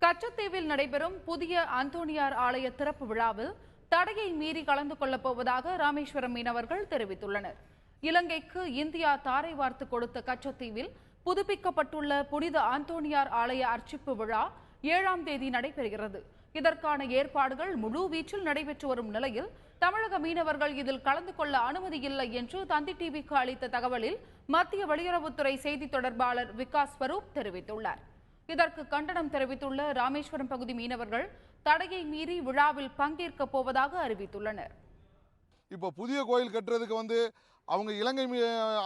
கச்சத்தீவில் நடைபெறும் புதிய அந்தோணியார் ஆலய திறப்பு விழாவில் தடையை மீறி கலந்து கொள்ளப் போவதாக ராமேஸ்வரம் மீனவர்கள் தெரிவித்துள்ளனர். இலங்கைக்கு இந்தியா தாரை வார்த்து கொடுத்த கச்சத்தீவில் புதுப்பிக்கப்பட்டுள்ள புனித அந்தோணியார் ஆலய அர்ச்சிப்பு விழா 7ஆம் தேதி நடைபெறுகிறது. இதற்கான ஏற்பாடுகள் முழுவீச்சில் நடைபெற்று வரும் நிலையில் தமிழக மீனவர்கள் இதில் கலந்து கொள்ள அனுமதி இல்லை என்று தந்தி டிவிக்கு அளித்த தகவலில் மத்திய வெளியுறவுத்துறை செய்தி தொடர்பாளர் விகாஸ் ஸ்வரூப் தெரிவித்துள்ளார். இதற்கு கண்டனம் தெரிவித்துள்ள ராமேஸ்வரம் பகுதி மீனவர்கள் தடையை மீறி விழாவில் பங்கேற்க போவதாக அறிவித்துள்ளனர். இப்போ புதிய கோயில் கட்டுறதுக்கு அவங்க இலங்கை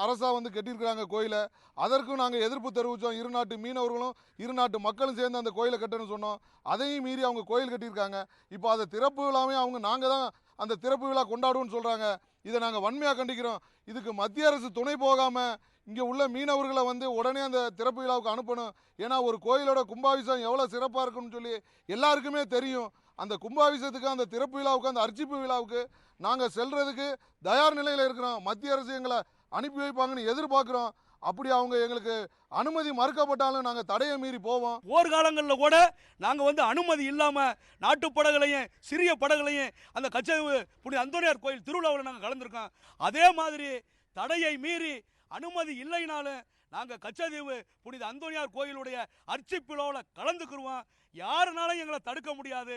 அரசா கட்டியிருக்கிறாங்க கோயிலை. அதற்கும் நாங்கள் எதிர்ப்பு தெரிவித்தோம். இரு நாட்டு மீனவர்களும் இரு நாட்டு மக்களும் சேர்ந்து அந்த கோயிலை கட்டணும்னு சொன்னோம். அதையும் மீறி அவங்க கோயில் கட்டியிருக்காங்க. இப்போ அதை திறப்பு விழாவே நாங்கள் தான் அந்த திறப்பு விழா கொண்டாடுவோம்னு சொல்கிறாங்க. இதை நாங்கள் வன்மையாக கண்டிக்கிறோம். இதுக்கு மத்திய அரசு துணை போகாமல் இங்கே உள்ள மீனவர்களை உடனே அந்த திறப்பு விழாவுக்கு அனுப்பணும். ஏன்னா ஒரு கோயிலோட கும்பாபிஷேகம் எவ்வளோ சிறப்பாக இருக்குன்னு சொல்லி எல்லாருக்குமே தெரியும். அந்த கும்பாபிஷேகத்துக்கு அந்த திறப்பு விழாவுக்கு அந்த அர்ச்சிப்பு விழாவுக்கு நாங்கள் செல்றதுக்கு தயார் நிலையில் இருக்கிறோம். மத்திய அரசு எங்களை அனுப்பி வைப்பாங்கன்னு எதிர்பார்க்குறோம். அப்படி அவங்க எங்களுக்கு அனுமதி மறுக்கப்பட்டாலும் நாங்கள் தடையை மீறி போவோம். போர்க்காலங்களில் கூட நாங்கள் அனுமதி இல்லாமல் நாட்டு படகுலையும் சிறிய படகுலையும் அந்த கச்சத்தீவு புனித அந்தோணியார் கோயில் திருவிழாவில் நாங்கள் கலந்துருக்கோம். அதே மாதிரி தடையை மீறி அனுமதி இல்லைனாலும் நாங்கள் கச்சத்தீவு புனித அந்தோணியார் கோயிலுடைய அர்ச்சிப்பு விழாவில் கலந்துக்குருவோம். யாருனாலும் எங்களை தடுக்க முடியாது.